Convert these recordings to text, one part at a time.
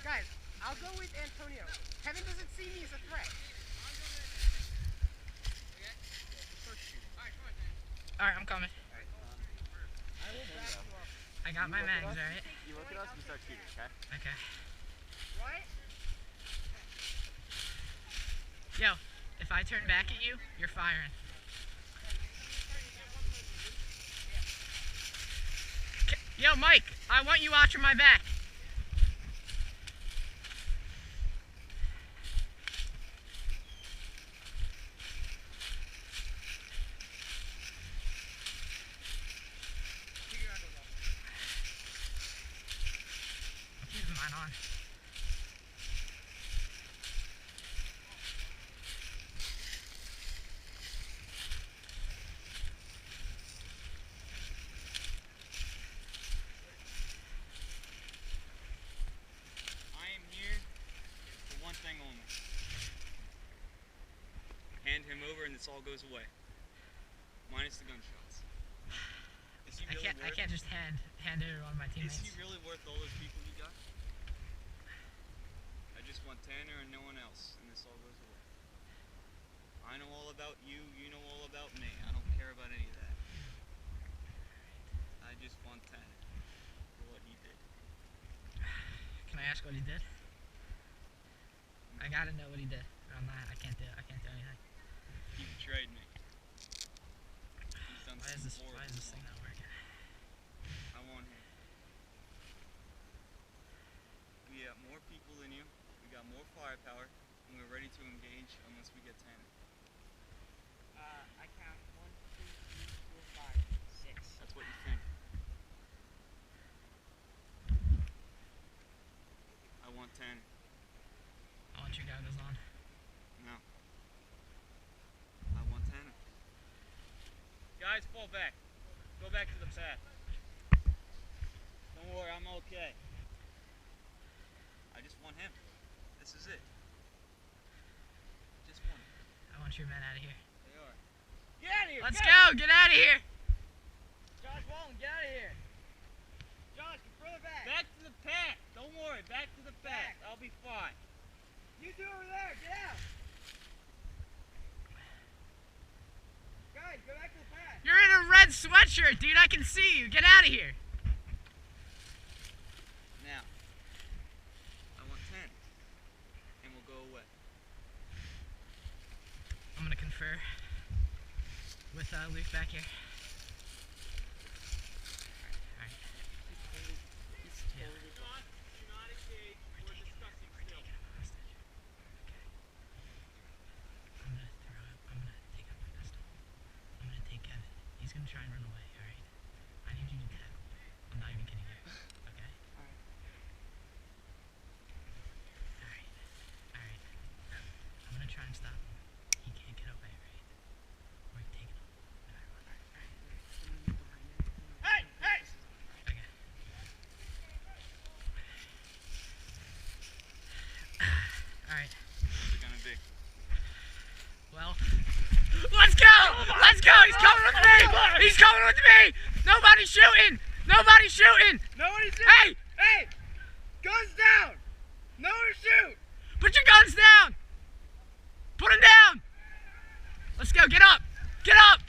Guys, I'll go with Antonio. Kevin doesn't see me as a threat. Alright, I'm coming. I will back you up. I got my mags, alright? You look at us, we start shooting, okay? Okay. What? Yo, if I turn back at you, you're firing. Yo, Mike, I want you watching my back. I'm keeping mine on. Thing only. Hand him over and this all goes away. Minus the gunshots. Is he really I can't just hand it to one of my teammates. Is he really worth all those people you got? I just want Tanner and no one else, and this all goes away. I know all about you, you know all about me. I don't care about any of that. I just want Tanner for what he did. Can I ask what he did? I gotta know what he did. I can't do anything. He betrayed me. He's done Why is this thing not working? I want him. We got more people than you. We got more firepower, and we're ready to engage unless we get Tanner. I count 1, 2, 3, 4, 5, 6. That's what you think. I want Tanner. I want your goggles on. No. I want Tanner. Guys, fall back. Go back to the path. Don't worry, I'm okay. I just want him. This is it. Just one. I want your men out of here. They are. Get out of here! Let's go! Get out of here! Josh Walton, get out of here. Josh, get further back. Back to the path. Don't worry, back to the path. I'll be fine. You two over there, get out. Guys, go back to the path. You're in a red sweatshirt, dude. I can see you. Get out of here. Now, I want 10, and we'll go away. I'm gonna confer with Luke back here. Alright. Yeah. He's gonna try and run away, alright? I need you to tackle. I'm not even kidding you. Okay? Alright. Alright. Alright. I'm gonna try and stop him. He can't get away, right? We're taking him. Hey! Hey! Okay. Alright. What's it gonna be? Well, let's go! Let's go! He's coming with me! He's coming with me! Nobody's shooting! Nobody's shooting! Nobody's shooting! Hey! Hey! Guns down! No one to shoot! Put your guns down! Put them down! Let's go, get up! Get up!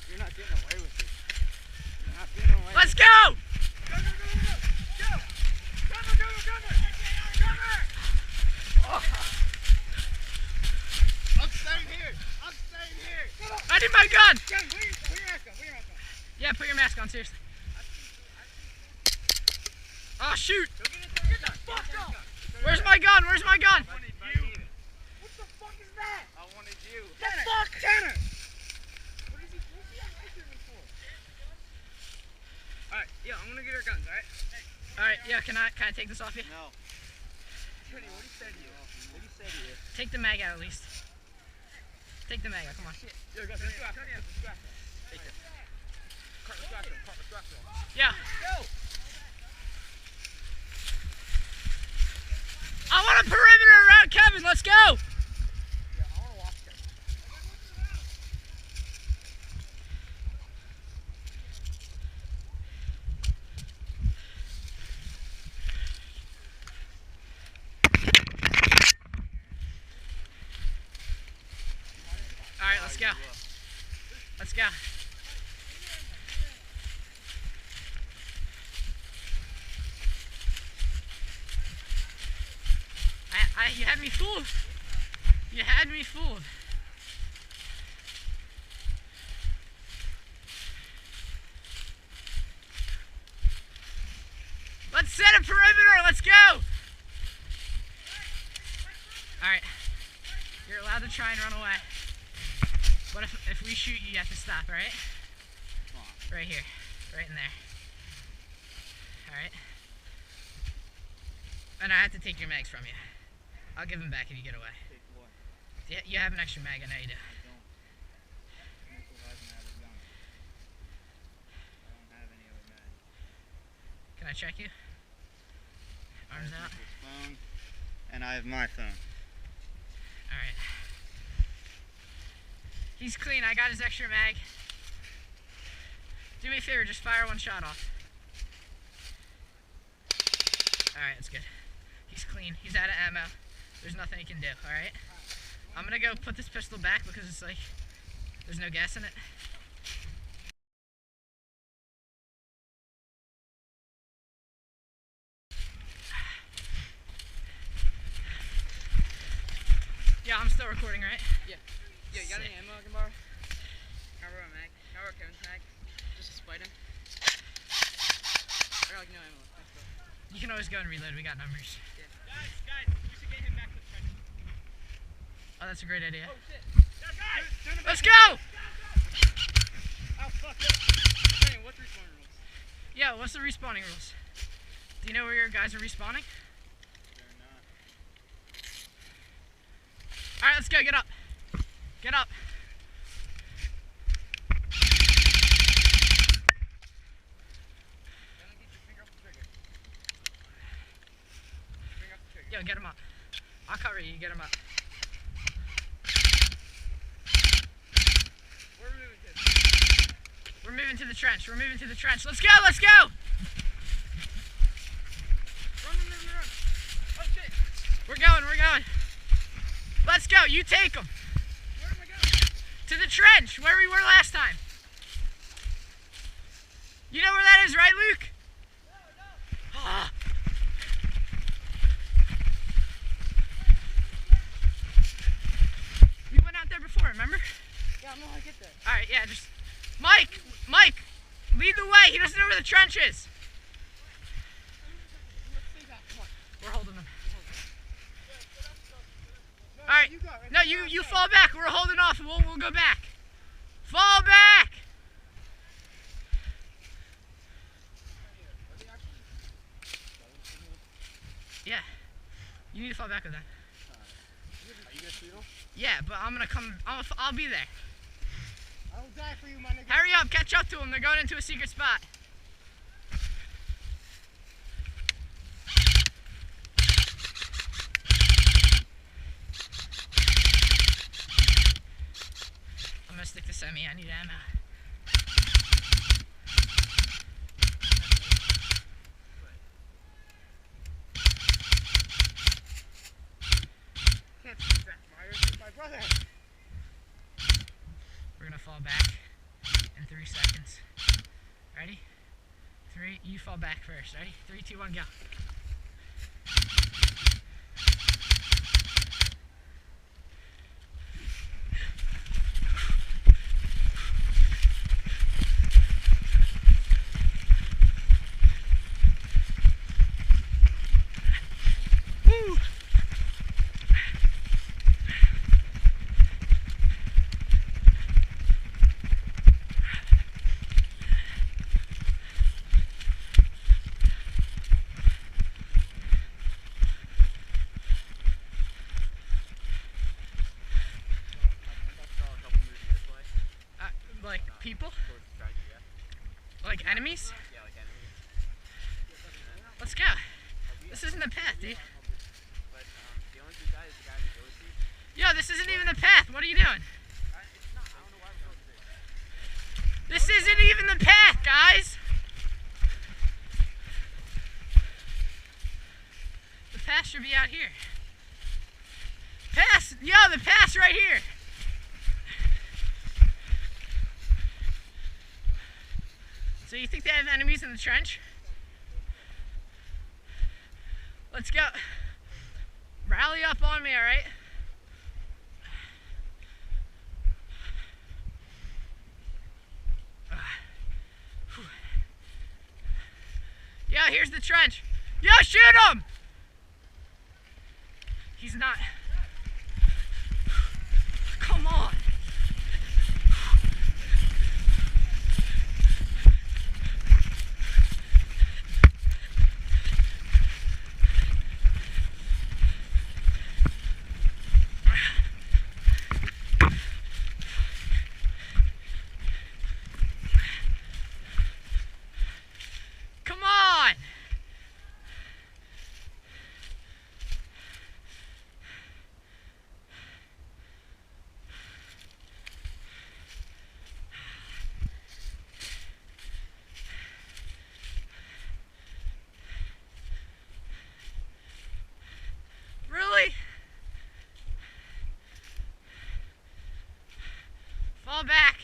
You're not getting away with it. You're not getting away Let's with go! it. Go! Go! Cover! Oh. I'm staying here! I need my gun! Ken, put your mask on. Yeah, put your mask on, seriously. Oh, shoot! Get the fuck up! Where's my gun? Where's my gun? I wanted you. What the fuck is that? I wanted you. Tanner! Fuck! Tanner! What is he after me for? Alright, yeah, I'm gonna get our guns, alright? Alright, yeah, can I take this off you? No. Trinity, what he said to you? What he said to you? Take the mag out at least. Take the mag out, come on. Yo, guys, let's go after him. Take this. Let's go after him. Yeah. Go! I want a perimeter around Kevin, let's go! Yeah, I wanna watch Kevin. go. Let's go. You had me fooled. You had me fooled. Let's set a perimeter. Let's go. All right. You're allowed to try and run away. But if we shoot you, you have to stop, all right? Right here. Right in there. All right. And I have to take your mags from you. I'll give them back if you get away. Take what? Yeah, you have an extra mag. I know you do. I don't. Nickel hasn't had a gun. I don't have any other mag. Can I check you? Arms out. Nickel's phone, and I have my phone. Alright. He's clean. I got his extra mag. Do me a favor, just fire one shot off. Alright, that's good. He's clean. He's out of ammo. There's nothing he can do, alright? I'm gonna go put this pistol back because it's like, there's no gas in it. Yeah, I'm still recording, right? Yeah, you got any ammo I can borrow? Can I borrow a mag? Can I borrow Kevin's mag? Just to spite him? I got like no ammo. Thanks, bro. You can always go and reload. We got numbers. Yeah. Guys, we should get him back to the trenches. Oh, that's a great idea. Oh shit! Guys! Let's go! Oh, fuck it. Hey, what's respawn rules? Yeah, what's the respawning rules? Do you know where your guys are respawning? They're not. Alright, let's go. Get up. Get up. Yo, get him up. I'll cover you. Get him up. Where are we moving to? We're moving to the trench. We're moving to the trench. Let's go. Let's go. Run. Oh shit! We're going. We're going. Let's go. You take them. Where am I going? To the trench, where we were last time. You know where that is, right, Luke? Ah. We went out there before, remember? Yeah, I don't know how to get there. Alright, yeah, just... Mike, lead the way. He doesn't know where the trench is. Let's stay back. Come on. We're holding him. No, Alright, you go. Right no, there. you fall back. We're holding off. We'll go back. Fall back! Yeah. You need to fall back with that. Are you gonna shoot him? Yeah, but I'm gonna come. I'll be there. I will die for you, my nigga. Hurry up, catch up to them. They're going into a secret spot. I'm gonna stick to semi. I need ammo. Can't shoot that. Mario, shoot my brother. We're gonna fall back in 3 seconds. Ready? 3. You fall back first. Ready? 3, 2, 1, go. Woo! Like people? Like enemies? Yeah, like enemies. Let's go. This isn't the path, dude. But the only two guys is the guy that goes to. Yo, this isn't even the path. What are you doing? It's not. I don't know why we're going to This isn't even the path, guys. The path should be out here. Pass, yo, the path's right here. you think they have enemies in the trench? Let's go. Rally up on me, alright? Yo, here's the trench. Yo, shoot him! He's not. Come on. Come on. Really? Fall back.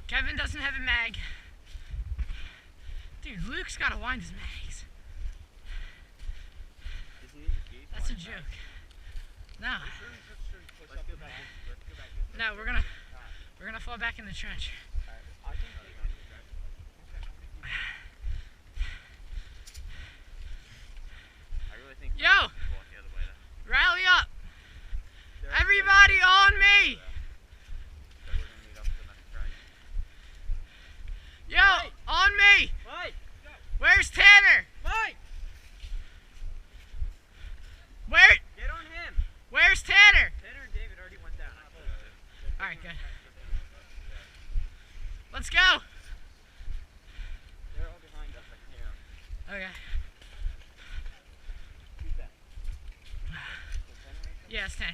Kevin doesn't have a mag. Dude, Luke's gotta wind his mags. That's a joke. No. No, we're gonna fall back in the trench. Yo! Rally up! Everybody on me! Yo! On me! Where's Tanner? Where? Get on him! Where's Tanner? Tanner and David already went down. Alright, good. Let's go! They're all behind us. I can hear them. Okay. Who's that? Yeah, it's Tanner.